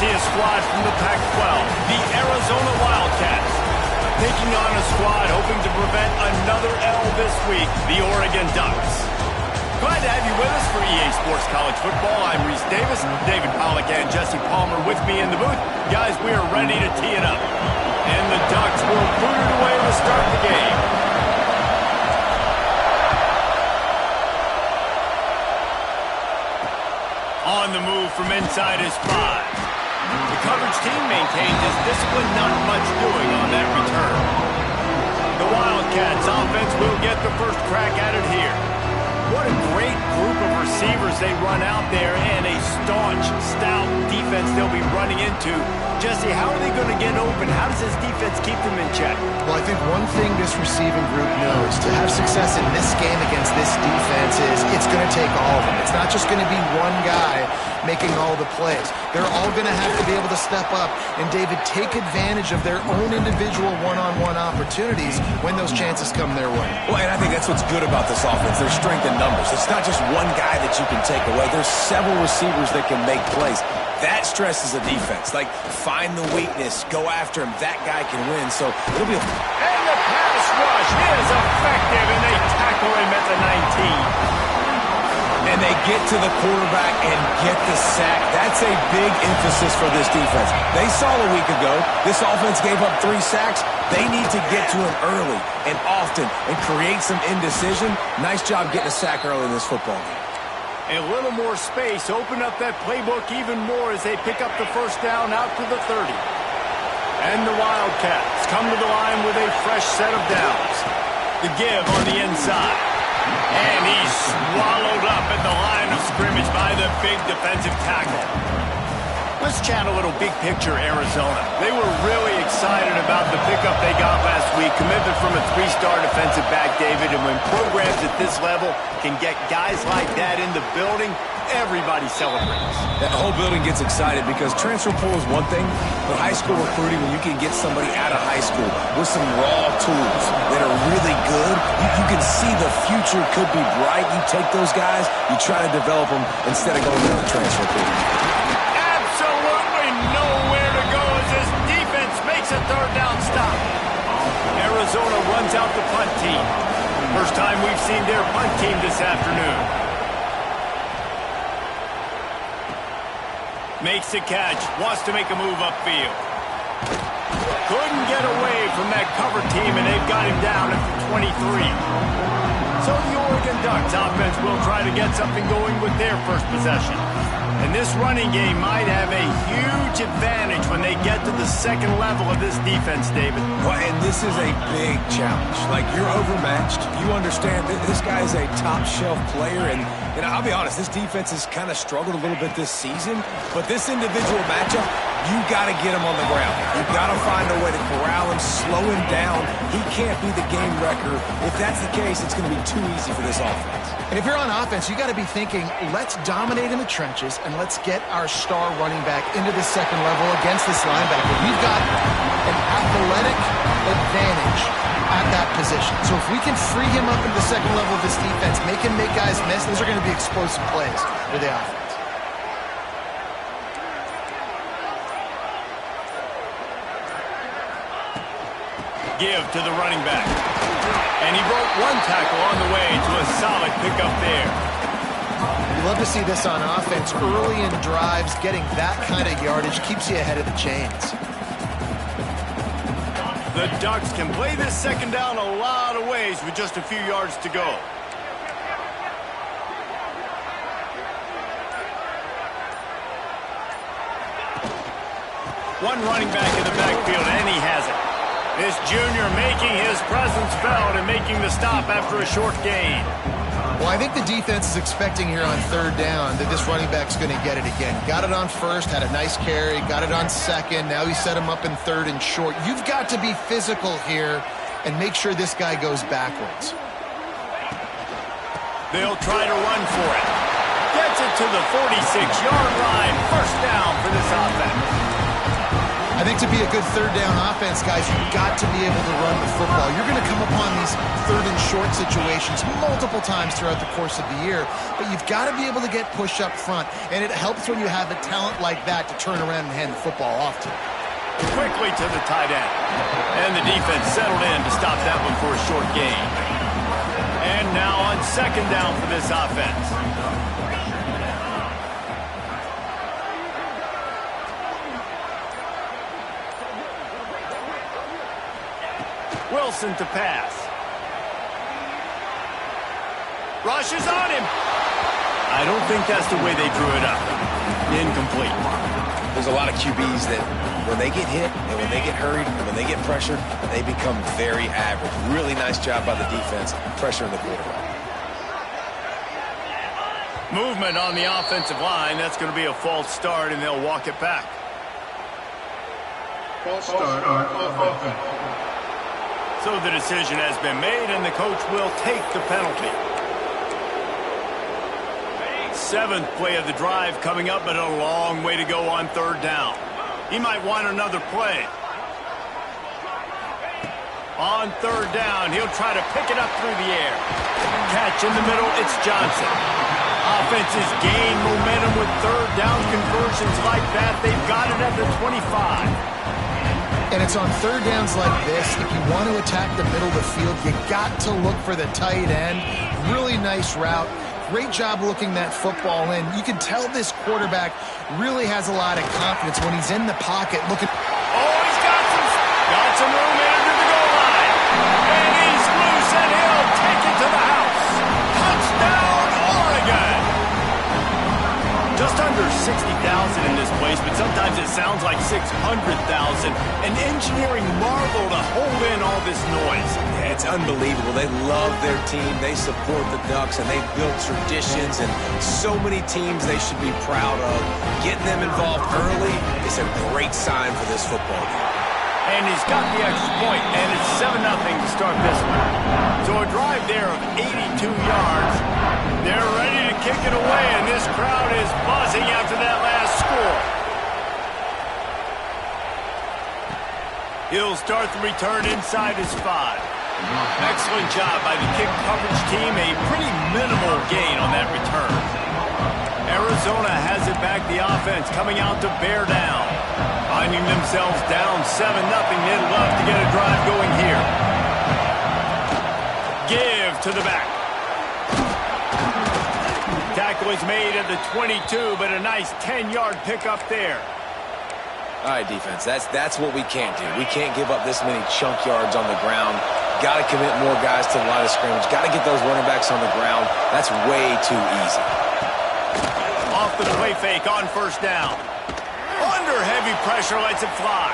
see a squad from the Pac-12, the Arizona Wildcats, taking on a squad hoping to prevent another L this week, the Oregon Ducks. Glad to have you with us for EA Sports College Football. I'm Reese Davis, David Pollack and Jesse Palmer with me in the booth. Guys, we are ready to tee it up. And the Ducks will boot it away to start the game. On the move from inside his 5. The coverage team maintains his discipline, not much doing on that return. The Wildcats offense will get the first crack at it here. What a great group of receivers they run out there, and a staunch, stout defense they'll be running into. Jesse, how are they going to get open? How does this defense keep them in check? Well, I think one thing this receiving group knows, to have success in this game against this defense is it's going to take all of them. It's not just going to be one guy making all the plays. They're all going to have to be able to step up and, David, take advantage of their own individual one-on-one opportunities when those chances come their way. Well, and I think that's what's good about this offense. There's strength in numbers. It's not just one guy that you can take away. There's several receivers that can make plays. That stresses a defense. Like, find the weakness, go after him. That guy can win. So it'll be And the pass rush is effective, and they tackle him at the 19. And they get to the quarterback and get the sack. That's a big emphasis for this defense. They saw a week ago, this offense gave up 3 sacks. They need to get to him early and often and create some indecision. Nice job getting a sack early in this football game. A little more space, open up that playbook even more as they pick up the first down out to the 30. And the Wildcats come to the line with a fresh set of downs. The give on the inside. And he's swallowed up at the line of scrimmage by the big defensive tackle. Let's chat a little big picture Arizona. They were really excited about the pickup they got last week. Commitment from a 3-star defensive back, David. And when programs at this level can get guys like that in the building, everybody celebrates. That whole building gets excited because transfer portal is one thing, but high school recruiting, when you can get somebody out of high school with some raw tools that are really good, you can see the future could be bright. You take those guys, you try to develop them instead of going to the transfer portal. Absolutely nowhere to go as this defense makes a third down stop. Arizona runs out the punt team. First time we've seen their punt team this afternoon. Makes the catch, wants to make a move upfield. Couldn't get away from that cover team, and they've got him down at the 23. So the Oregon Ducks offense will try to get something going with their first possession. And this running game might have a huge advantage when they get to the second level of this defense, David. Well, and this is a big challenge. Like, you're overmatched. You understand that this guy is a top-shelf player, and I'll be honest, this defense has kind of struggled a little bit this season, but this individual matchup, you got to get him on the ground. You got to find a way to corral him, slow him down. He can't be the game wrecker. If that's the case, it's going to be too easy for this offense. And if you're on offense, you got to be thinking, let's dominate in the trenches and let's get our star running back into the second level against this linebacker. We've got an athletic advantage at that position. So if we can free him up in the second level of this defense, make him make guys miss, those are going to be explosive plays for the offense. Give to the running back. And he broke one tackle on the way to a solid pickup there. You love to see this on offense. Early in drives, getting that kind of yardage keeps you ahead of the chains. The Ducks can play this second down a lot of ways with just a few yards to go. One running back in the backfield, and he has it. This junior making his presence felt and making the stop after a short gain. Well, I think the defense is expecting here on third down that this running back's going to get it again. Got it on first, had a nice carry, got it on second. Now he set him up in third and short. You've got to be physical here and make sure this guy goes backwards. They'll try to run for it. Gets it to the 46-yard line. First down for this offense. I I think to be a good third down offense, guys, you've got to be able to run the football. You're going to come upon these third and short situations multiple times throughout the course of the year, but you've got to be able to get push up front, and it helps when you have a talent like that to turn around and hand the football off to. Quickly to the tight end. And the defense settled in to stop that one for a short gain. And now on second down for this offense. Wilson to pass. Rushes on him. I don't think that's the way they drew it up. Incomplete. There's a lot of QBs that when they get hit and when they get hurried and when they get pressured, they become very average. Really nice job by the defense pressuring the quarterback. Movement on the offensive line. That's going to be a false start, and they'll walk it back. False start on offense. So the decision has been made, and the coach will take the penalty. Seventh play of the drive coming up, but a long way to go on third down. He might want another play. On third down, he'll try to pick it up through the air. Catch in the middle, it's Johnson. Offenses gain momentum with third down conversions like that. They've got it at the 25. And it's on third downs like this, if you want to attack the middle of the field, you got to look for the tight end. Really nice route. Great job looking that football in. You can tell this quarterback really has a lot of confidence when he's in the pocket looking. Oh, he's got some room in under the goal line. And he's loose, and he'll take it to the house. Touchdown, Oregon. Just under 60,000 in this place, but sometimes it sounds like 600,000. An engineering marvel to hold in all this noise. Yeah, it's unbelievable. They love their team. They support the Ducks, and they've built traditions and so many teams they should be proud of. Getting them involved early is a great sign for this football game. And he's got the extra point, and it's 7-0 to start this one. So a drive there of 82 yards. They're ready to kick it away, and this crowd is buzzing after that last score. He'll start the return inside his 5. Excellent job by the kick coverage team. A pretty minimal gain on that return. Arizona has it back. The offense coming out to bear down. Finding themselves down 7-0. They'd love to get a drive going here. Give to the back. Tackle is made at the 22, but a nice 10-yard pickup there. All right, defense, that's what we can't do. We can't give up this many chunk yards on the ground. Got to commit more guys to the line of scrimmage. Got to get those running backs on the ground. That's way too easy. Off the play fake on first down. Under heavy pressure, lets it fly.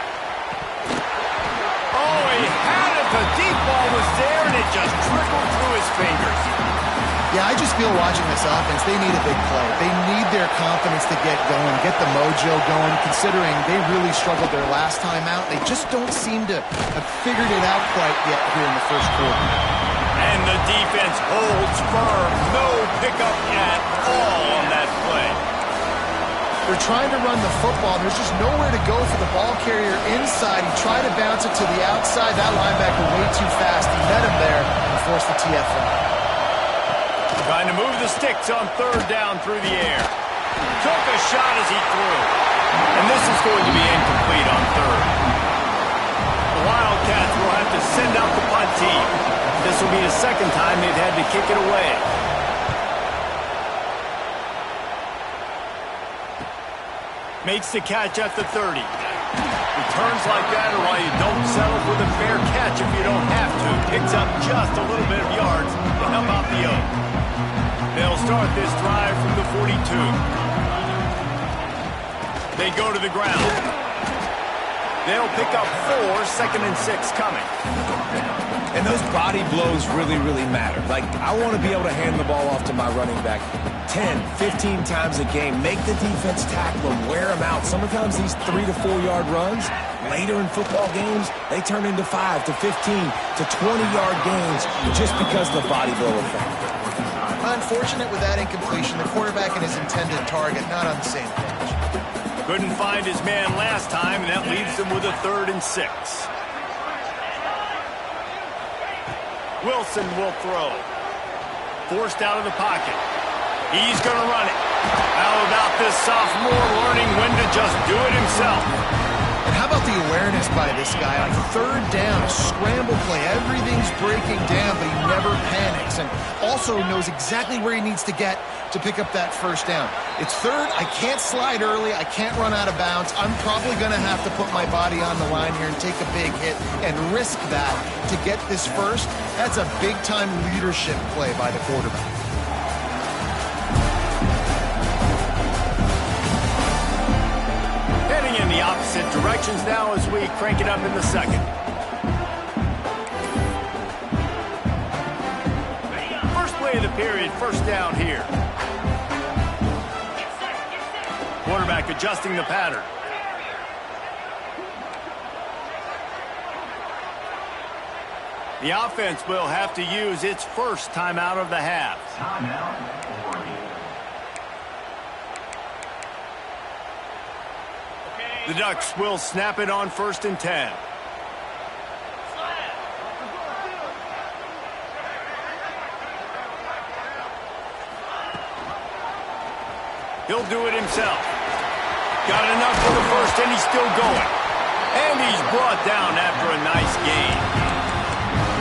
Oh, he had it. The deep ball was there, and it just trickled through his fingers. Yeah, I just feel watching this offense, they need a big play. They need their confidence to get going, get the mojo going, considering they really struggled their last time out. They just don't seem to have figured it out quite yet here in the first quarter. And the defense holds firm. No pickup at all on that play. They're trying to run the football. There's just nowhere to go for the ball carrier inside. He tried to bounce it to the outside. That linebacker way too fast. He met him there and forced the TFL. Trying to move the sticks on third down through the air. Took a shot as he threw. And this is going to be incomplete on third. The Wildcats will have to send out the punt team. This will be the second time they've had to kick it away. Makes the catch at the 30. Returns like that are why you don't settle for the fair catch if you don't have to. Picks up just a little bit of yards to help out the Oak. They'll start this drive from the 42. They go to the ground. They'll pick up 4, 2nd and 6 coming. And those body blows really, really matter. Like, I want to be able to hand the ball off to my running back 10, 15 times a game. Make the defense tackle them, wear them out. Sometimes these 3 to 4 yard runs, later in football games, they turn into 5 to 15 to 20-yard gains just because of the body blow effect. Unfortunate with that incompletion. The quarterback and his intended target not on the same page. Couldn't find his man last time, and that leaves them with a 3rd and 6. Wilson will throw. Forced out of the pocket. He's going to run it. How about this sophomore learning when to just do it himself? And how about the awareness by this guy on 3rd down, a scramble play. Everything's breaking down, but he never panics and also knows exactly where he needs to get to pick up that 1st down. It's 3rd. I can't slide early. I can't run out of bounds. I'm probably going to have to put my body on the line here and take a big hit and risk that to get this 1st. That's a big-time leadership play by the quarterback. Heading in the opposite directions now as we crank it up in the 2nd. First play of the period, 1st down here. Quarterback adjusting the pattern. The offense will have to use its 1st timeout of the half. The Ducks will snap it on 1st and 10. He'll do it himself. Got enough for the 1st, and he's still going. And he's brought down after a nice gain.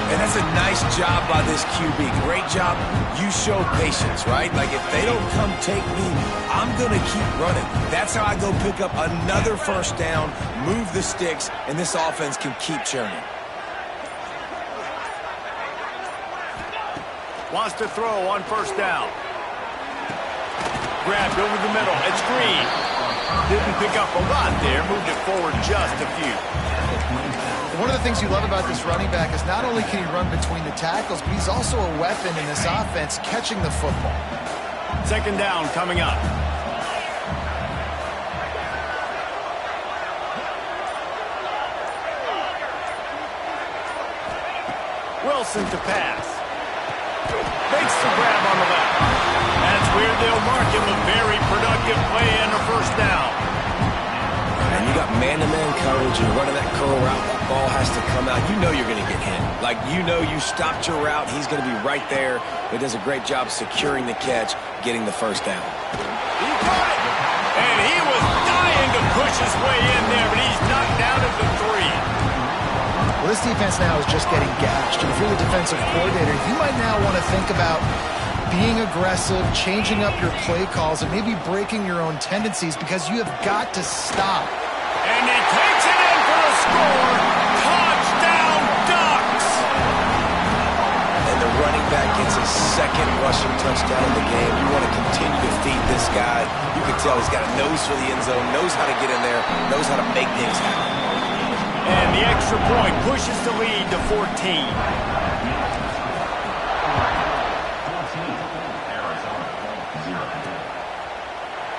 And that's a nice job by this QB. Great job. You show patience, right? Like, if they don't come take me, I'm going to keep running. That's how I go pick up another 1st down, move the sticks, and this offense can keep churning. Wants to throw on 1st down. Grabbed over the middle. It's Green. Didn't pick up a lot there. Moved it forward just a few. One of the things you love about this running back is not only can he run between the tackles, but he's also a weapon in this offense catching the football. 2nd down coming up. Wilson to pass. Makes the grab on the left. That's where they'll mark him. A very productive play and a 1st down. And you got man-to-man coverage. You're running that curl route. That ball has to come out. You know you're going to get hit. Like, you know you stopped your route. He's going to be right there. He does a great job securing the catch, getting the 1st down. He got it. And he was dying to push his way in there, but he's knocked down at the 3. Well, this defense now is just getting gashed. And if you're the defensive coordinator, you might now want to think about being aggressive, changing up your play calls, and maybe breaking your own tendencies because you have got to stop. And he takes it in for a score. Touchdown, Ducks! And the running back gets his 2nd rushing touchdown in the game. You want to continue to feed this guy. You can tell he's got a nose for the end zone, knows how to get in there, knows how to make things happen. And the extra point pushes the lead to 14.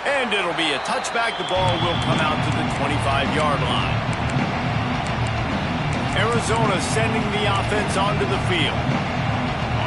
And it'll be a touchback. The ball will come out to the 25-yard line. Arizona sending the offense onto the field.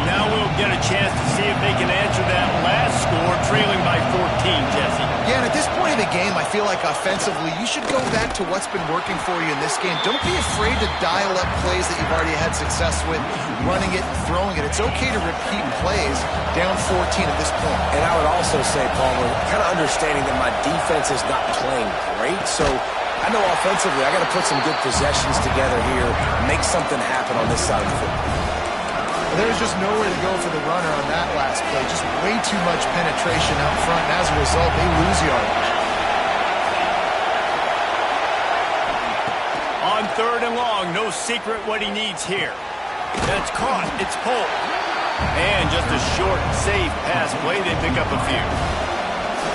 Now we'll get a chance to see if they can answer that last score, trailing by 14, Jesse. Yeah, and at this point of the game, I feel like offensively, you should go back to what's been working for you in this game. Don't be afraid to dial up plays that you've already had success with, running it and throwing it. It's okay to repeat plays down 14 at this point. And I would also say, Palmer, kind of understanding that my defense is not playing great, so I know offensively I got to put some good possessions together here, make something happen on this side of the football. There's just nowhere to go for the runner on that last play. Just way too much penetration out front, and as a result, they lose yardage. On 3rd and long, no secret what he needs here. That's caught. It's pulled. And just a short, safe pass play. They pick up a few.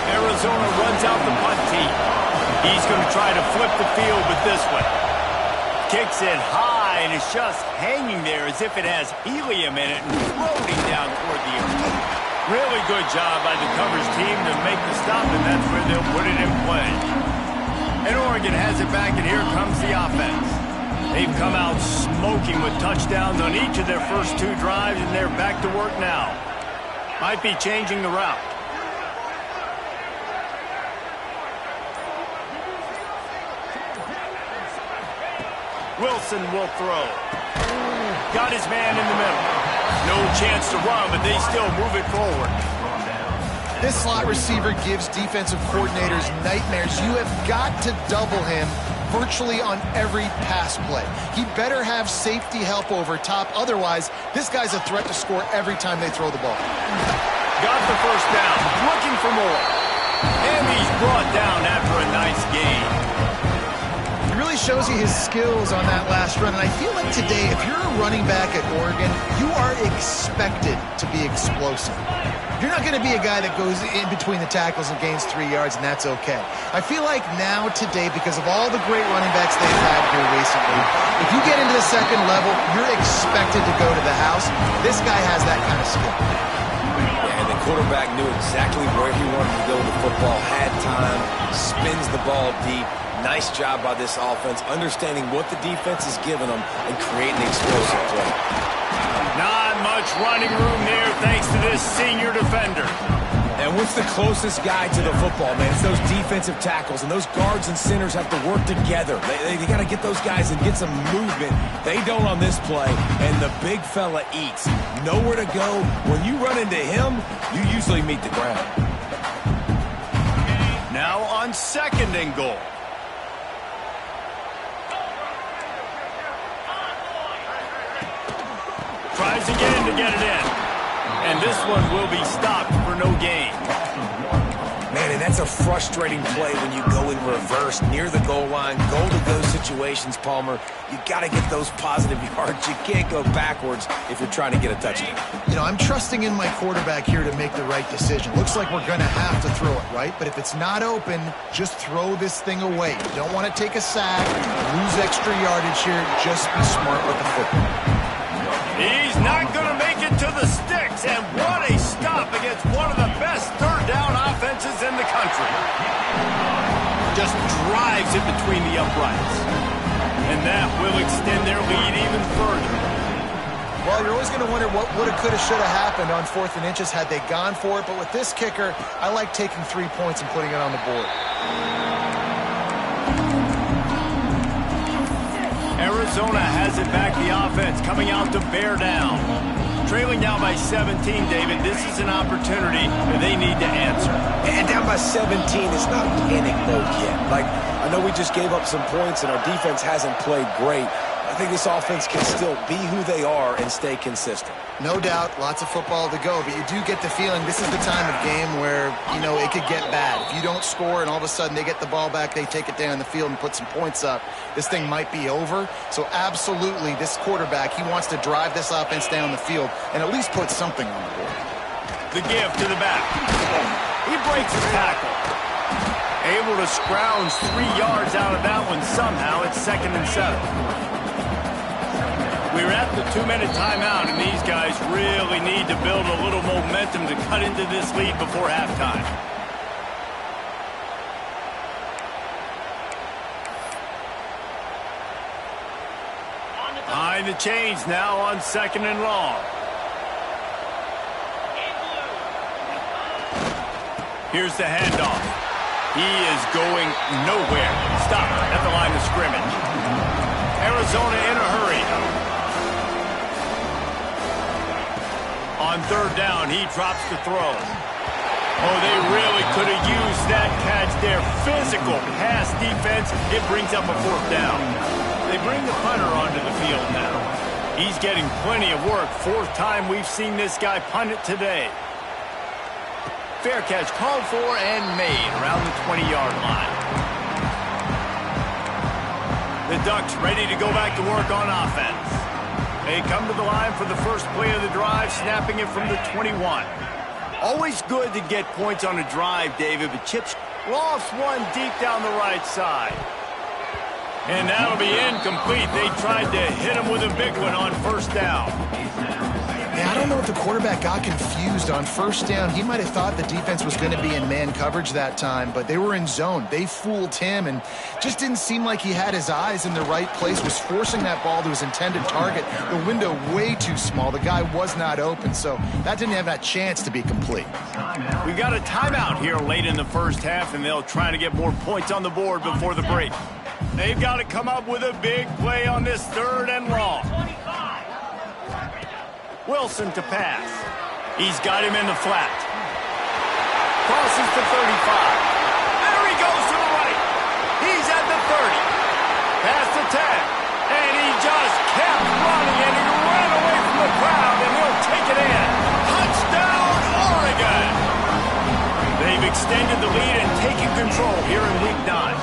Arizona runs out the punt team. He's going to try to flip the field with this one. Kicks it high, and it's just hanging there as if it has helium in it and floating down toward the earth. Really good job by the coverage team to make the stop, and that's where they'll put it in play. And Oregon has it back, and here comes the offense. They've come out smoking with touchdowns on each of their first 2 drives, and they're back to work now. Might be changing the route. Wilson will throw. Got his man in the middle. No chance to run, but they still move it forward. This slot receiver gives defensive coordinators nightmares. You have got to double him virtually on every pass play. He better have safety help over top. Otherwise, this guy's a threat to score every time they throw the ball. Got the first down. Looking for more. And he's brought down after a nice gain. It really shows you his skills on that last run. And I feel like today, if you're a running back at Oregon, you are expected to be explosive. You're not going to be a guy that goes in between the tackles and gains 3 yards, and that's okay. I feel like now, today, because of all the great running backs they've had here recently, if you get into the second level, you're expected to go to the house. This guy has that kind of skill. Yeah, and the quarterback knew exactly where he wanted to go with the football, had time, spins the ball deep. Nice job by this offense, understanding what the defense is giving them and creating the explosive play. Not much running room there thanks to this senior defender. And what's the closest guy to the football, man? It's those defensive tackles, and those guards and centers have to work together. They got to get those guys and get some movement. They don't on this play, and the big fella eats. Nowhere to go. When you run into him, you usually meet the ground. Now on 2nd and goal. Tries again to get it in. And this one will be stopped for no gain. Man, and that's a frustrating play when you go in reverse near the goal line, goal-to-go situations, Palmer. You got to get those positive yards. You can't go backwards if you're trying to get a touchdown. You know, I'm trusting in my quarterback here to make the right decision. Looks like we're going to have to throw it, right? But if it's not open, just throw this thing away. You don't want to take a sack, lose extra yardage here. Just be smart with the football. He's not going to make it to the sticks, and what a stop against one of the best third down offenses in the country. Just drives it between the uprights. And that will extend their lead even further. Well, you're always going to wonder what woulda, coulda, shoulda happened on 4th and inches had they gone for it. But with this kicker, I like taking 3 points and putting it on the board. Arizona has it back, the offense coming out to bear down. Trailing down by 17, David. This is an opportunity that they need to answer. And down by 17, it's not panic mode yet. Like, I know we just gave up some points and our defense hasn't played great. I think this offense can still be who they are and stay consistent. No doubt, lots of football to go, but you do get the feeling this is the time of game where, you know, it could get bad. If you don't score and all of a sudden they get the ball back, they take it down the field and put some points up, this thing might be over. So absolutely, this quarterback, he wants to drive this offense down the field and at least put something on the board. The give to the back. He breaks his tackle. Able to scrounge 3 yards out of that one somehow. It's 2nd and 7. We're at the 2-minute timeout, and these guys really need to build a little momentum to cut into this lead before halftime. Behind the chains now on 2nd and long. Here's the handoff. He is going nowhere. Stop at the line of scrimmage. Arizona in a hurry. On 3rd down, he drops the throw. Oh, they really could have used that catch there. Physical pass defense. It brings up a 4th down. They bring the punter onto the field now. He's getting plenty of work. 4th time we've seen this guy punt it today. Fair catch called for and made around the 20-yard line. The Ducks ready to go back to work on offense. They come to the line for the first play of the drive, snapping it from the 21. Always good to get points on a drive, David, but Chips lofts one deep down the right side. And that'll be incomplete. They tried to hit him with a big one on 1st down. Yeah, I don't know if the quarterback got confused on 1st down. He might have thought the defense was going to be in man coverage that time, but they were in zone. They fooled him and just didn't seem like he had his eyes in the right place, was forcing that ball to his intended target. The window way too small. The guy was not open, so that didn't have that chance to be complete. We got a timeout here late in the 1st half, and they'll try to get more points on the board before the break. They've got to come up with a big play on this 3rd and long. Wilson to pass. He's got him in the flat. Crosses to 35. There he goes to the right. He's at the 30. Past the 10. And he just kept running, and he ran away from the crowd, and he'll take it in. Touchdown, Oregon! They've extended the lead and taken control here in Week 9.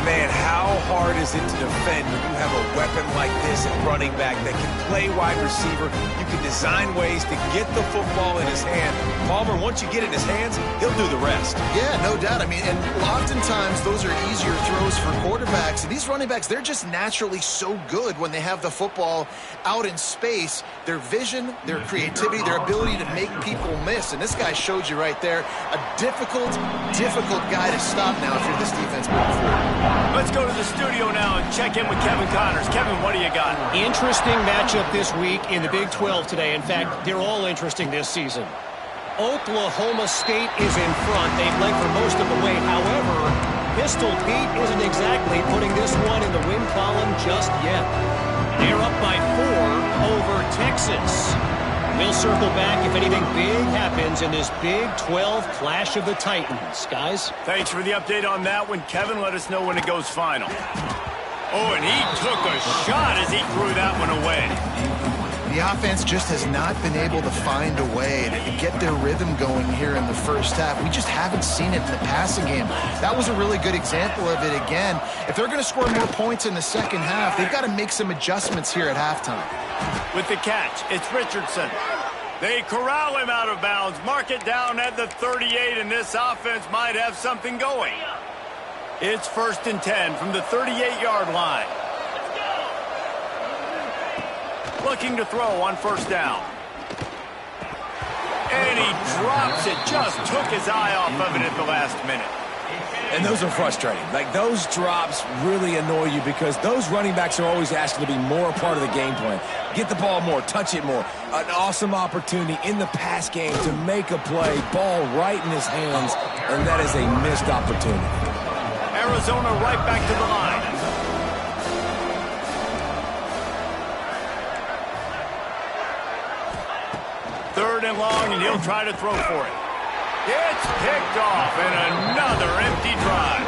Man, how hard is it to defend when you have a weapon like this at running back that can play wide receiver? You can design ways to get the football in his hand. Palmer, once you get it in his hands, he'll do the rest. Yeah, no doubt. I mean, and oftentimes those are easier throws for quarterbacks. And these running backs, they're just naturally so good when they have the football out in space. Their vision, their creativity, their ability to make people miss. And this guy showed you right there, a difficult guy to stop now if you're this defense moving forward. Let's go to the studio now and check in with Kevin Connors. Kevin, what do you got? Interesting matchup this week in the Big 12 today. In fact, they're all interesting this season. Oklahoma State is in front. They've led for most of the way. However, Pistol Pete isn't exactly putting this one in the win column just yet. They're up by 4 over Texas. We'll circle back if anything big happens in this Big 12 Clash of the Titans. Guys? Thanks for the update on that one. Kevin, let us know when it goes final. Oh, and he took a shot as he threw that one away. The offense just has not been able to find a way to get their rhythm going here in the first half. We just haven't seen it in the passing game. That was a really good example of it again. If they're going to score more points in the second half, they've got to make some adjustments here at halftime. With the catch, it's Richardson. They corral him out of bounds, mark it down at the 38, and this offense might have something going. It's 1st and 10 from the 38-yard line. Looking to throw on 1st down. And he drops it, just took his eye off of it at the last minute. And those are frustrating. Like, those drops really annoy you because those running backs are always asking to be more a part of the game plan. Get the ball more, touch it more. An awesome opportunity in the pass game to make a play, ball right in his hands, and that is a missed opportunity. Arizona right back to the line. Third and long, and he'll try to throw for it. It's picked off, and another empty drive.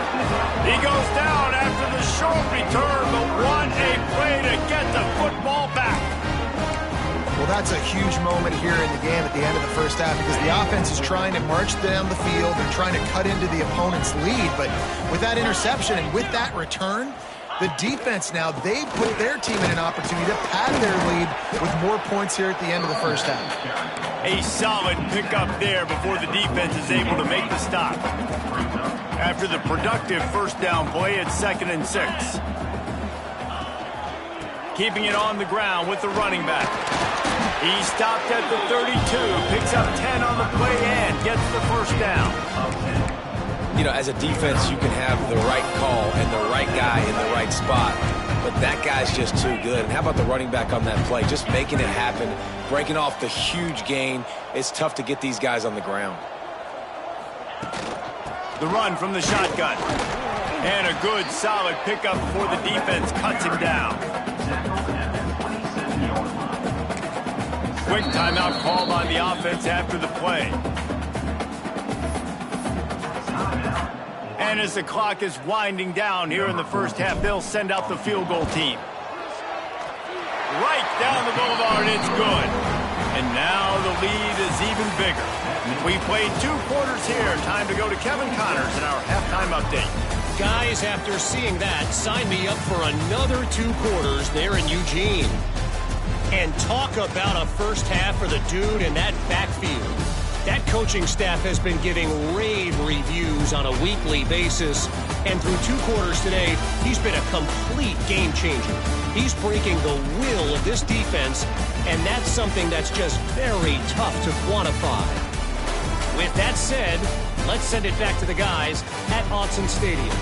He goes down after the short return, but what a play to get the football back. Well, that's a huge moment here in the game at the end of the first half because the offense is trying to march down the field. They're trying to cut into the opponent's lead, but with that interception and with that return, the defense now, they put their team in an opportunity to pad their lead with more points here at the end of the first half. A solid pickup there before the defense is able to make the stop. After the productive 1st down play, it's 2nd and 6. Keeping it on the ground with the running back. He stopped at the 32, picks up 10 on the play and gets the 1st down. You know, as a defense, you can have the right call and the right guy in the right spot, but that guy's just too good. And how about the running back on that play? Just making it happen, breaking off the huge gain. It's tough to get these guys on the ground. The run from the shotgun. And a good, solid pickup before the defense cuts him down. Quick timeout called on the offense after the play. And as the clock is winding down here in the first half, they'll send out the field goal team. Right down the boulevard, it's good. And now the lead is even bigger. We played 2 quarters here. Time to go to Kevin Connors in our halftime update. Guys, after seeing that, sign me up for another 2 quarters there in Eugene. And talk about a first half for the dude in that backfield. That coaching staff has been giving rave reviews on a weekly basis. And through 2 quarters today, he's been a complete game changer. He's breaking the will of this defense, and that's something that's just very tough to quantify. With that said, let's send it back to the guys at Autzen Stadium.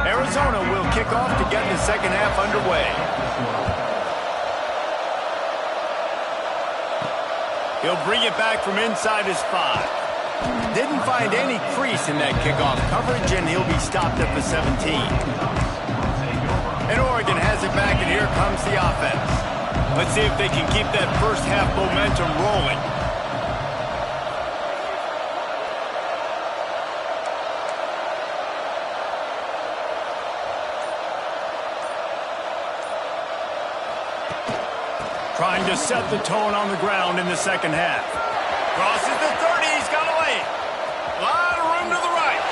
Arizona will kick off to get the second half underway. He'll bring it back from inside his 5. Didn't find any crease in that kickoff coverage, and he'll be stopped at the 17. And Oregon has it back, and here comes the offense. Let's see if they can keep that first half momentum rolling. Trying to set the tone on the ground in the second half. Crosses the 30, he's got a lane. A lot of room to the right.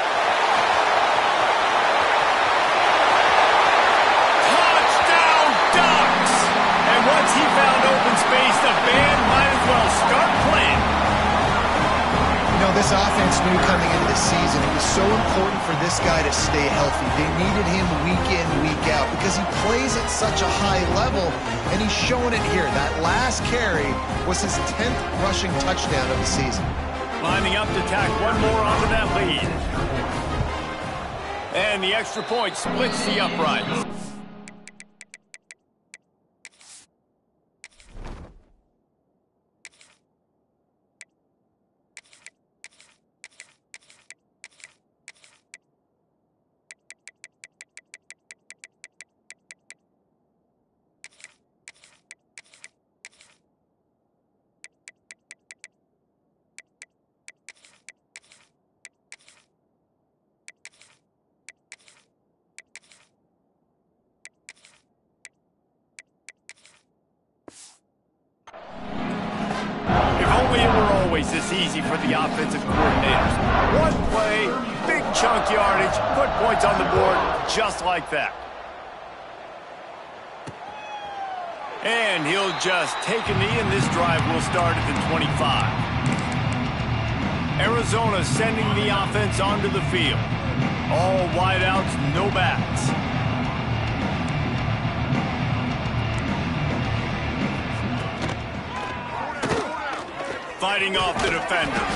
Touchdown Ducks! And once he found open space, the band might as well start playing. You know, this offense knew coming into the season it was so important for this guy to stay healthy. They needed him week in, week out because he plays at such a high level, and he's showing it here. That last carry was his 10th rushing touchdown of the season. Lining up to tack one more onto that lead. And the extra point splits the uprights. This easy for the offensive coordinators. One play, big chunk yardage, put points on the board just like that. And he'll just take a knee, and this drive will start at the 25. Arizona sending the offense onto the field. All wideouts, no backs. Fighting off the defender.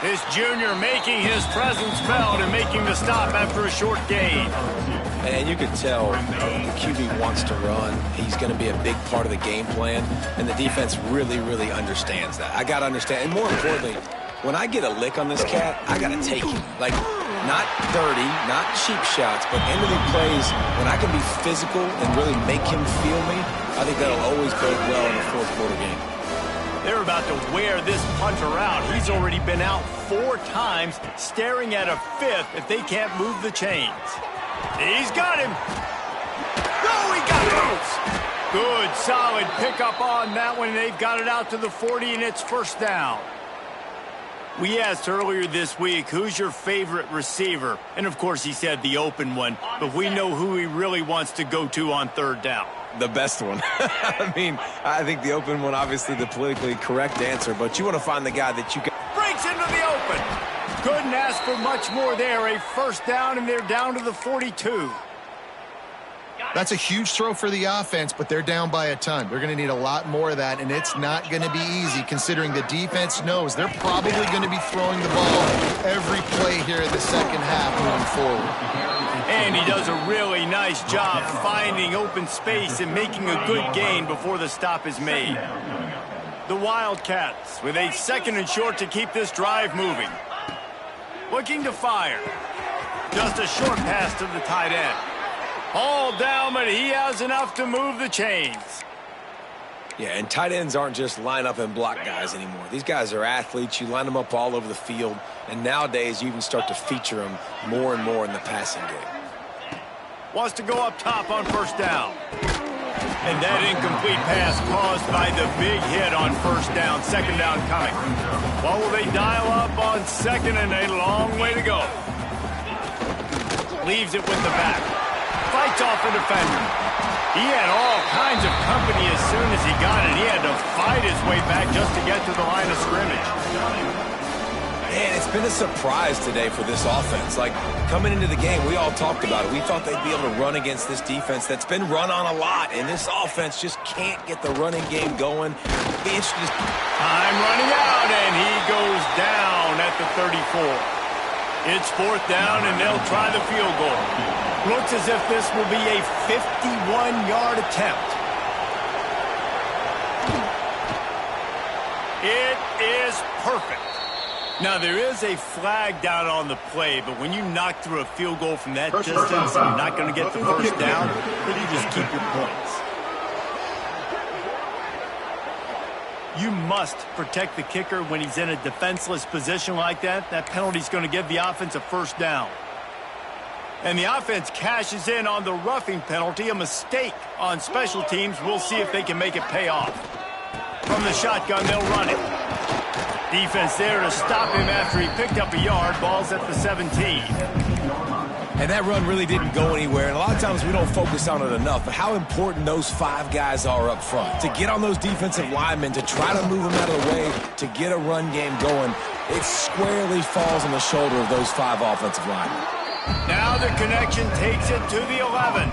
This junior making his presence felt and making the stop after a short gain. And you could tell the QB wants to run. He's going to be a big part of the game plan, and the defense really, really understands that. I got to understand, and more importantly, when I get a lick on this cat, I got to take it. Like, not dirty, not cheap shots, but end-of-the plays, when I can be physical and really make him feel me, I think that'll always bode well in the fourth quarter game. They're about to wear this punter out. He's already been out 4 times, staring at a 5th if they can't move the chains. He's got him. No, he got loose. Good, solid pickup on that one. They've got it out to the 40, and it's first down. We asked earlier this week, who's your favorite receiver? And, of course, he said the open one, but we know who he really wants to go to on third down. The best one. I mean, I think the open one, obviously the politically correct answer, but you want to find the guy that you can. Breaks into the open. Couldn't ask for much more there. A first down, and they're down to the 42. That's a huge throw for the offense, but they're down by a ton. They're going to need a lot more of that, and it's not going to be easy considering the defense knows they're probably going to be throwing the ball every play here in the second half moving forward. And he does a really nice job finding open space and making a good gain before the stop is made. The Wildcats with a 2nd and short to keep this drive moving. Looking to fire. Just a short pass to the tight end. All down, but he has enough to move the chains. Yeah, and tight ends aren't just line up and block guys anymore. These guys are athletes. You line them up all over the field, and nowadays you even start to feature them more and more in the passing game. Wants to go up top on first down. And that incomplete pass caused by the big hit on first down. Second down coming. Well, will they dial up on second, and a long way to go. Leaves it with the back. Fights off a defender. He had all kinds of company as soon as he got it. He had to fight his way back just to get to the line of scrimmage. Man, it's been a surprise today for this offense. Like, coming into the game, we all talked about it. We thought they'd be able to run against this defense that's been run on a lot, and this offense just can't get the running game going. Be interested. Time running out, and he goes down at the 34. It's 4th down, and they'll try the field goal. Looks as if this will be a 51-yard attempt. It is perfect. Now, there is a flag down on the play, but when you knock through a field goal from that distance, you're not going to get the first down, but you just keep your points. You must protect the kicker when he's in a defenseless position like that. That penalty's going to give the offense a first down. And the offense cashes in on the roughing penalty, a mistake on special teams. We'll see if they can make it pay off. From the shotgun, they'll run it. Defense there to stop him after he picked up a yard. Ball's at the 17. And that run really didn't go anywhere. And a lot of times we don't focus on it enough, but how important those 5 guys are up front. To get on those defensive linemen, to try to move them out of the way, to get a run game going, it squarely falls on the shoulder of those 5 offensive linemen. Now the connection takes it to the 11.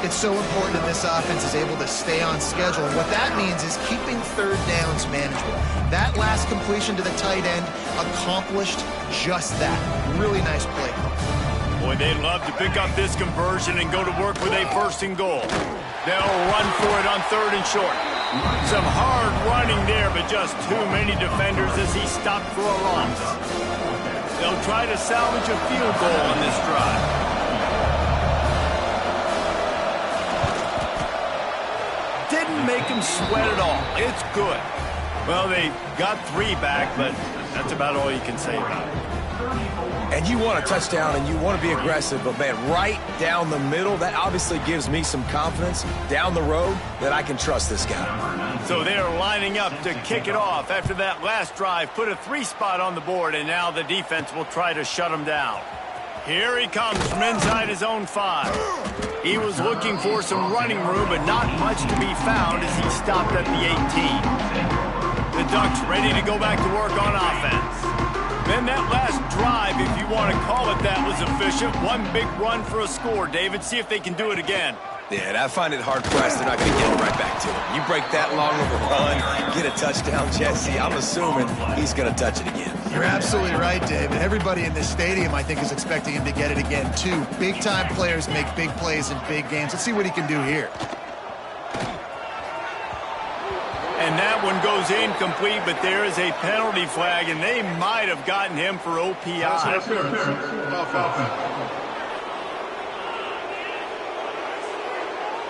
It's so important that this offense is able to stay on schedule. And what that means is keeping 3rd downs manageable. That last completion to the tight end accomplished just that. Really nice play. Boy, they'd love to pick up this conversion and go to work with a 1st and goal. They'll run for it on 3rd and short. Some hard running there, but just too many defenders as he stopped for a loss. They'll try to salvage a field goal on this drive. Didn't make him sweat at all. It's good. Well, they got 3 back, but that's about all you can say about it. And you want a touchdown and you want to be aggressive, but man, right down the middle, that obviously gives me some confidence down the road that I can trust this guy. So they're lining up to kick it off after that last drive, put a 3 spot on the board, and now the defense will try to shut him down. Here he comes from inside his own 5. He was looking for some running room, but not much to be found as he stopped at the 18. The Ducks ready to go back to work on offense. Then that last drive, if you want to call it that, was efficient. One big run for a score, David. See if they can do it again. Yeah, and I find it hard-pressed. They're not going to get it right back to it. You break that long of a run, get a touchdown, Jesse, I'm assuming he's going to touch it again. You're absolutely right, David. Everybody in this stadium, I think, is expecting him to get it again, too. Big-time players make big plays in big games. Let's see what he can do here. And that one goes incomplete, but there is a penalty flag, and they might have gotten him for OPI.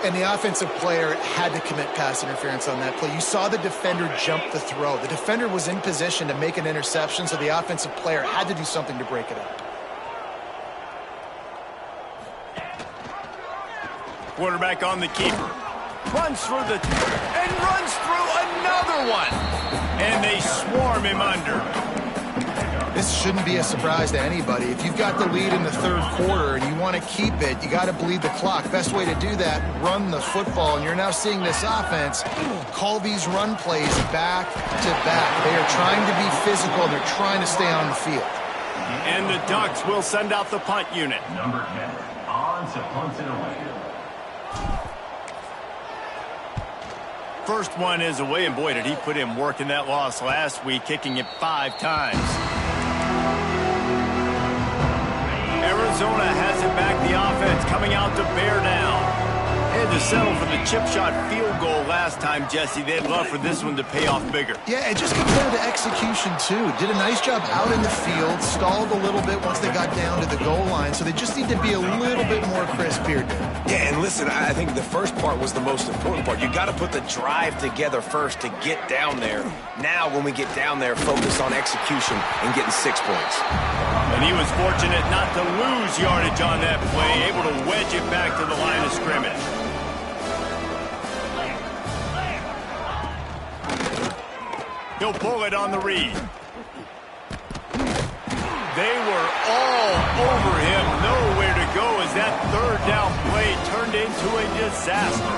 And the offensive player had to commit pass interference on that play. You saw the defender jump the throw. The defender was in position to make an interception, so the offensive player had to do something to break it up. Quarterback on the keeper. Runs through and runs through another one. And they swarm him under. This shouldn't be a surprise to anybody. If you've got the lead in the 3rd quarter and you want to keep it, you got to bleed the clock. Best way to do that, run the football. And you're now seeing this offense call these run plays back to back. They are trying to be physical, and they're trying to stay on the field. And the Ducks will send out the punt unit. Number 10 on to punt it away. First one is away, and boy, did he put in work in that loss last week, kicking it 5 times. Arizona has it back, the offense coming out to bear down. Had to settle for the chip shot field goal last time, Jesse. They'd love for this one to pay off bigger. Yeah, it just comes down to execution, too. Did a nice job out in the field, stalled a little bit once they got down to the goal line, so they just need to be a little bit more crisp here. Yeah, and listen, I think the first part was the most important part. You got to put the drive together first to get down there. Now, when we get down there, focus on execution and getting 6 points. And he was fortunate not to lose yardage on that play, able to wedge it back to the line of scrimmage. He'll pull it on the read. They were all over him, nowhere to go as that 3rd down play turned into a disaster.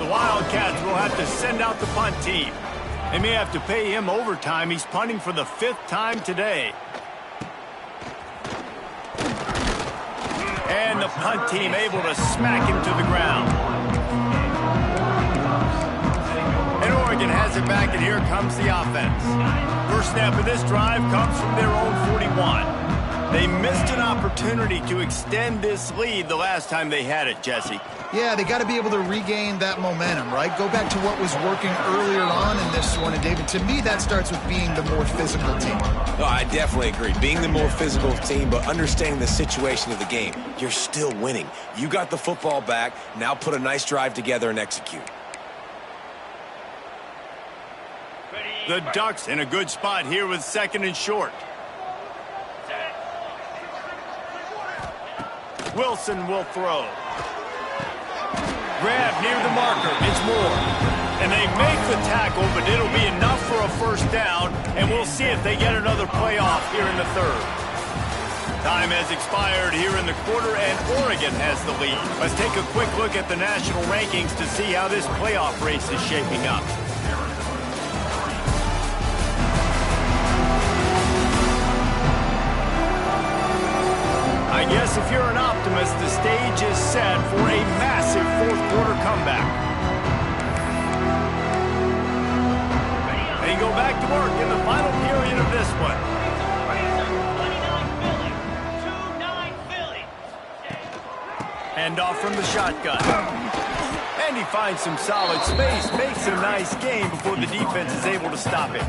The Wildcats will have to send out the punt team. They may have to pay him overtime. He's punting for the 5th time today. And the punt team able to smack him to the ground. And Oregon has it back, and here comes the offense. First snap of this drive comes from their own 41. They missed an opportunity to extend this lead the last time they had it, Jesse. Yeah, they got to be able to regain that momentum, right? Go back to what was working earlier on in this one. And, David, to me, that starts with being the more physical team. No, I definitely agree. Being the more physical team, but understanding the situation of the game. You're still winning. You got the football back. Now put a nice drive together and execute. The Ducks in a good spot here with 2nd and short. Wilson will throw. Grab near the marker. It's Moore. And they make the tackle, but it'll be enough for a first down, and we'll see if they get another playoff here in the 3rd. Time has expired here in the quarter, and Oregon has the lead. Let's take a quick look at the national rankings to see how this playoff race is shaping up. I guess if you're an optimist, the stage is set for a massive 4th quarter comeback. They go back to work in the final period of this one. 29 Philly. Handoff from the shotgun. And he finds some solid space, makes a nice game before the defense is able to stop it.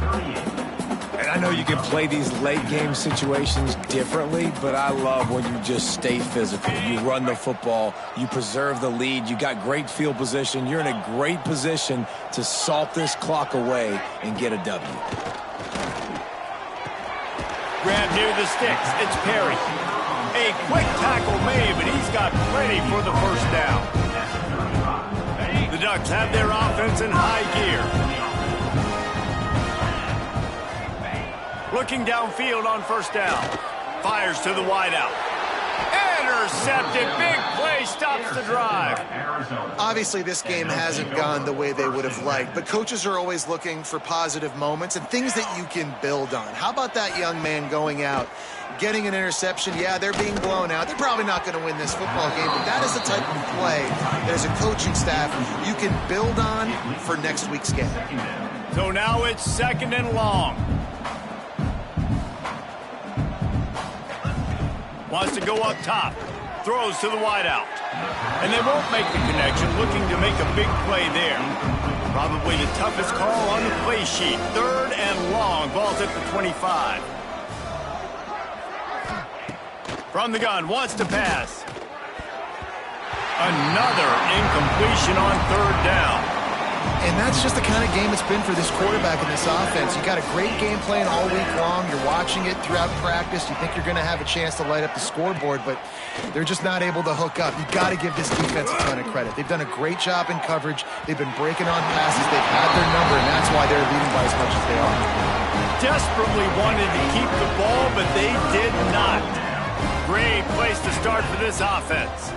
And I know you can play these late-game situations differently, but I love when you just stay physical. You run the football, you preserve the lead, you got great field position. You're in a great position to salt this clock away and get a W. Grab near the sticks. It's Perry. A quick tackle made, but he's got plenty for the first down. The Ducks have their offense in high gear. Looking downfield on first down. Fires to the wideout. Intercepted. Big play stops the drive. Obviously, this game hasn't gone the way they would have liked, but coaches are always looking for positive moments and things that you can build on. How about that young man going out, getting an interception? Yeah, they're being blown out. They're probably not going to win this football game, but that is the type of play that as a coaching staff you can build on for next week's game. So now it's 2nd and long. Wants to go up top. Throws to the wideout. And they won't make the connection, looking to make a big play there. Probably the toughest call on the play sheet. 3rd and long. Ball's at the 25. From the gun. Wants to pass. Another incompletion on 3rd down. And that's just the kind of game it's been for this quarterback in this offense. You got a great game plan all week long. You're watching it throughout practice. You think you're going to have a chance to light up the scoreboard, but they're just not able to hook up. You got to give this defense a ton of credit. They've done a great job in coverage. They've been breaking on passes. They've had their number, and that's why they're leading by as much as they are. Desperately wanted to keep the ball, but they did not. Great place to start for this offense.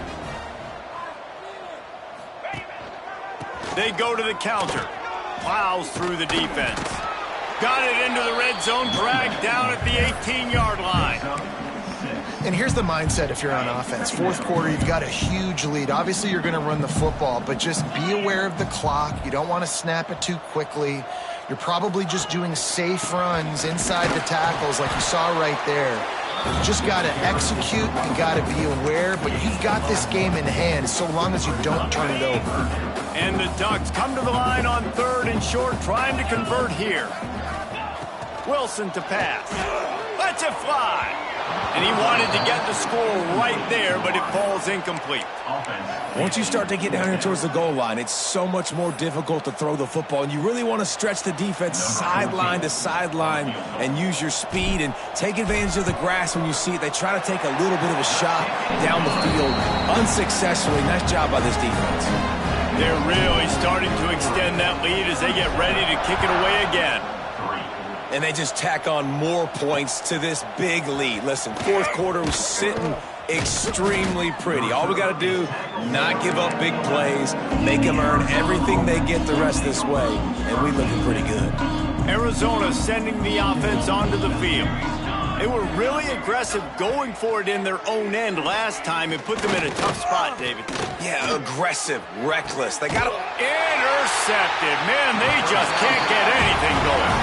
They go to the counter. Plows through the defense. Got it into the red zone, dragged down at the 18-yard line. And here's the mindset if you're on offense. 4th quarter, you've got a huge lead. Obviously, you're going to run the football, but just be aware of the clock. You don't want to snap it too quickly. You're probably just doing safe runs inside the tackles like you saw right there. You just got to execute. You got to be aware, but you've got this game in hand so long as you don't turn it over. And the Ducks come to the line on 3rd and short, trying to convert here. Wilson to pass. Lets it fly. And he wanted to get the score right there, but it falls incomplete. Once you start to get down here towards the goal line, it's so much more difficult to throw the football, and you really want to stretch the defense sideline to sideline and use your speed and take advantage of the grass when you see it. They try to take a little bit of a shot down the field unsuccessfully. Nice job by this defense. They're really starting to extend that lead as they get ready to kick it away again. And they just tack on more points to this big lead. Listen, 4th quarter was sitting extremely pretty. All we got to do, not give up big plays, make them earn everything they get the rest this way, and we looking pretty good. Arizona sending the offense onto the field. They were really aggressive going for it in their own end last time and put them in a tough spot, David. Yeah, aggressive, reckless. They got to... Intercepted. Man, they just can't get anything going.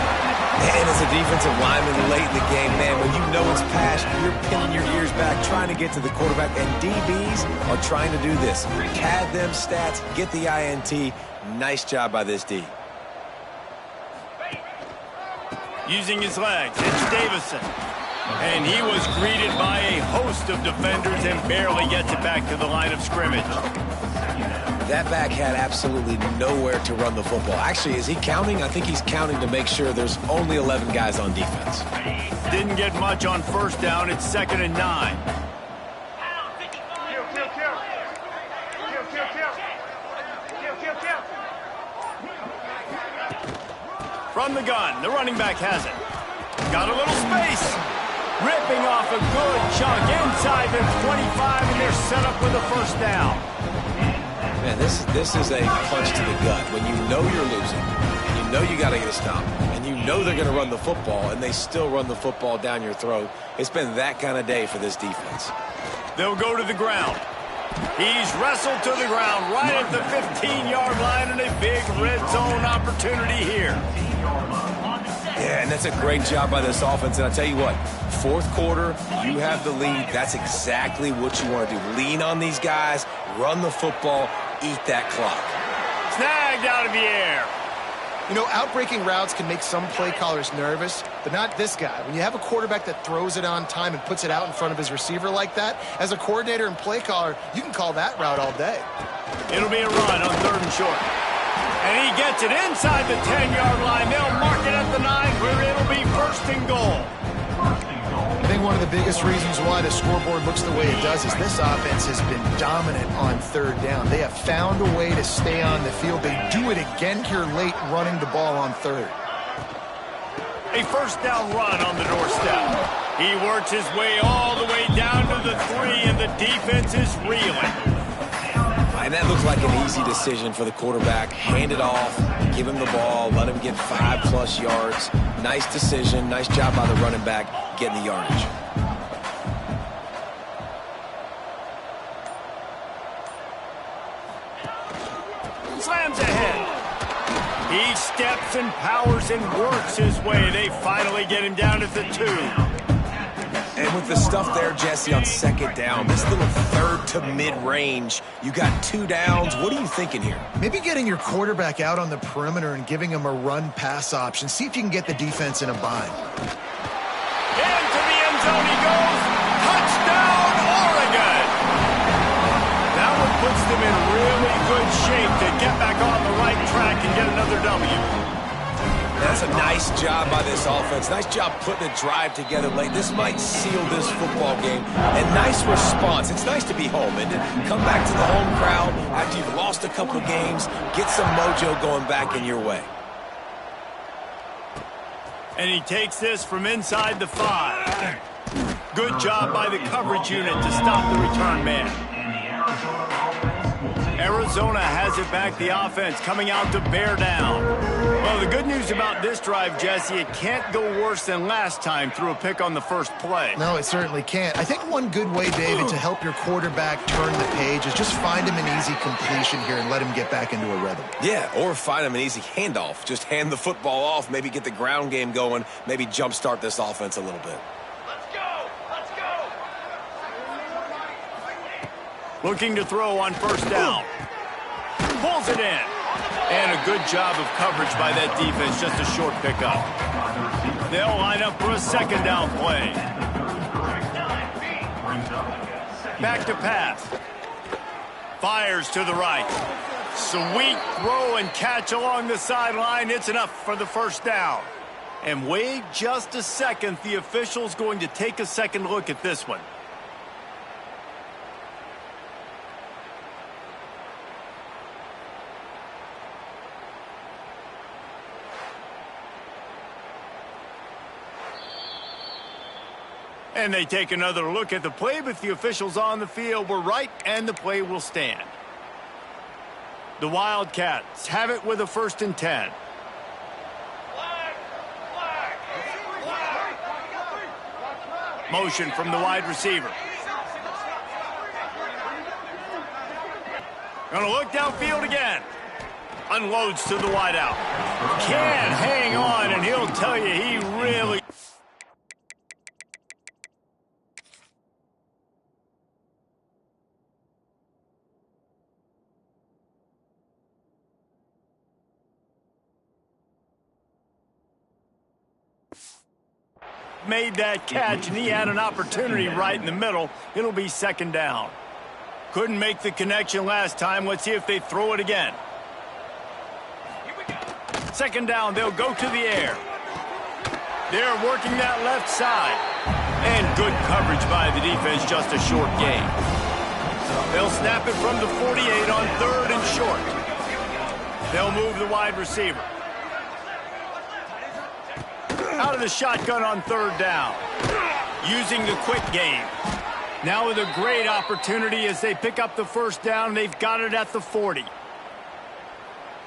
And as a defensive lineman late in the game, man, when you know it's past, you're pinning your ears back, trying to get to the quarterback, and DBs are trying to do this. Pad them stats, get the INT. Nice job by this D. Using his legs, it's Davison. And he was greeted by a host of defenders and barely gets it back to the line of scrimmage. That back had absolutely nowhere to run the football. Actually, is he counting? I think he's counting to make sure there's only 11 guys on defense. Didn't get much on first down. It's 2nd and 9. From the gun, the running back has it. Got a little space. Ripping off a good chunk inside the 25, and they're set up with a first down. Man, this is a punch to the gut. When you know you're losing, and you know you got to get a stop, and you know they're going to run the football, and they still run the football down your throat. It's been that kind of day for this defense. They'll go to the ground. He's wrestled to the ground right at the 15-yard line, and a big red zone opportunity here. Yeah, and that's a great job by this offense. And I'll tell you what, fourth quarter, you have the lead. That's exactly what you want to do. Lean on these guys, run the football, eat that clock. Snagged out of the air. You know, outbreaking routes can make some play callers nervous, but not this guy. When you have a quarterback that throws it on time and puts it out in front of his receiver like that, as a coordinator and play caller, you can call that route all day. It'll be a run on 3rd and short. And he gets it inside the 10-yard line. They'll mark it at the 9, where it'll be 1st and goal. I think one of the biggest reasons why the scoreboard looks the way it does is this offense has been dominant on 3rd down. They have found a way to stay on the field. They do it again here late, running the ball on 3rd. A first down run on the doorstep. He works his way all the way down to the 3, and the defense is reeling. And that looks like an easy decision for the quarterback. Hand it off, give him the ball, let him get 5+ yards. Nice decision. Nice job by the running back getting the yardage. Slams ahead. He steps and powers and works his way. They finally get him down at the 2. And with the stuff there, Jesse, on 2nd down, this little 3rd to mid-range, you got 2 downs. What are you thinking here? Maybe getting your quarterback out on the perimeter and giving him a run-pass option. See if you can get the defense in a bind. Into the end zone he goes. Touchdown, Oregon! That one puts them in really good shape to get back on the right track and get another W. That's a nice job by this offense. Nice job putting a drive together late. This might seal this football game. And nice response. It's nice to be home and to come back to the home crowd after you've lost a couple of games. Get some mojo going back in your way. And he takes this from inside the 5. Good job by the coverage unit to stop the return man. Arizona has it back, the offense coming out to bear down. Well, the good news about this drive, Jesse, it can't go worse than last time through a pick on the first play. No, it certainly can't. I think one good way, David, to help your quarterback turn the page is just find him an easy completion here and let him get back into a rhythm. Yeah, or find him an easy handoff. Just hand the football off, maybe get the ground game going, maybe jumpstart this offense a little bit. Looking to throw on first down. Pulls it in. And a good job of coverage by that defense, just a short pickup. They'll line up for a 2nd down play. Back to pass. Fires to the right. Sweet throw and catch along the sideline. It's enough for the first down. And wait just a second. The official's going to take a second look at this one. And they take another look at the play, but the officials on the field were right, and the play will stand. The Wildcats have it with a 1st and 10. Motion from the wide receiver. Gonna look downfield again. Unloads to the wideout. Can't hang on, and he'll tell you he really... made that catch, and he had an opportunity right in the middle. It'll be second down. Couldn't make the connection last time. Let's see if they throw it again. Second down, they'll go to the air. They're working that left side. And good coverage by the defense, just a short gain. They'll snap it from the 48 on third and short. They'll move the wide receiver. Out of the shotgun on third down. Using the quick game. Now with a great opportunity as they pick up the first down. They've got it at the 40.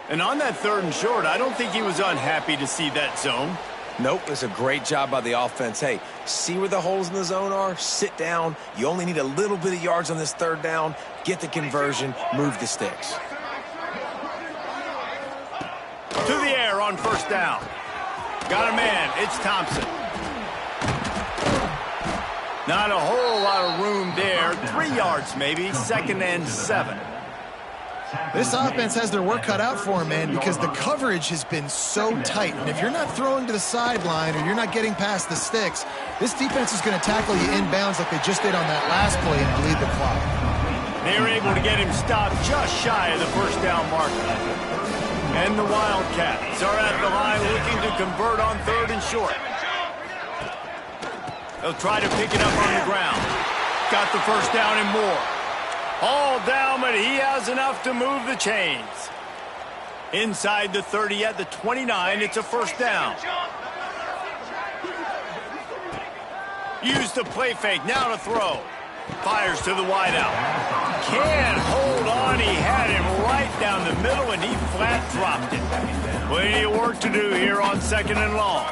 And on that third and short, I don't think he was unhappy to see that zone. Nope, it's a great job by the offense. Hey, see where the holes in the zone are? Sit down. You only need a little bit of yards on this third down. Get the conversion. Move the sticks. To the air on first down. Got a man. It's Thompson. Not a whole lot of room there. 3 yards maybe. Second and 7. This offense has their work cut out for them, man, because the coverage has been so tight. And if you're not throwing to the sideline or you're not getting past the sticks, this defense is going to tackle you inbounds like they just did on that last play and bleed the clock. They're able to get him stopped just shy of the first down marker. And the Wildcats are at the line looking to convert on third and short. They'll try to pick it up on the ground. Got the first down and more. All down, but he has enough to move the chains. Inside the 30 at the 29, it's a first down. Use the play fake, now to throw. Fires to the wideout. Can't hold on, he had him right down the middle, and he flat dropped it. Plenty of work to do here on second and long.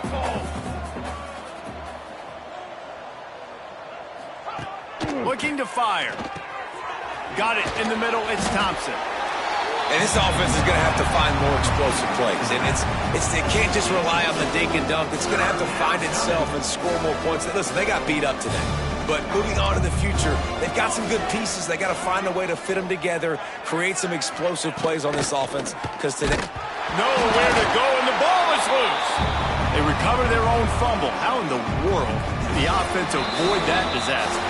Looking to fire. Got it in the middle, it's Thompson. And this offense is going to have to find more explosive plays. And it can't just rely on the dink and dunk. It's going to have to find itself and score more points. Listen, they got beat up today. But moving on to the future, they've got some good pieces. They got to find a way to fit them together, create some explosive plays on this offense. Because today... nowhere to go, and the ball is loose. They recover their own fumble. How in the world did the offense avoid that disaster?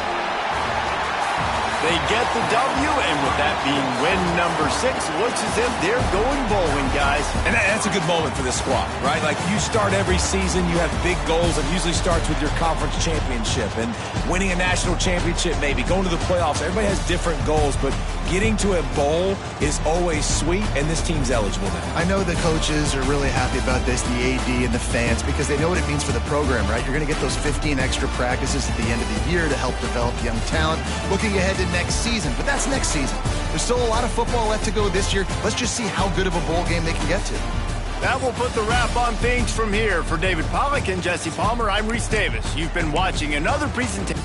They get the W, and with that being win number 6, looks as if they're going bowling, guys. And that's a good moment for this squad, right? Like, you start every season, you have big goals. It usually starts with your conference championship and winning a national championship, maybe going to the playoffs. Everybody has different goals, but getting to a bowl is always sweet, and this team's eligible now. I know the coaches are really happy about this, the AD and the fans, because they know what it means for the program, right? You're going to get those 15 extra practices at the end of the year to help develop young talent. Looking ahead to next season, but that's next season. There's still a lot of football left to go this year. Let's just see how good of a bowl game they can get to. That will put the wrap on things from here. For David Pollack and Jesse Palmer, I'm Reese Davis. You've been watching another presentation.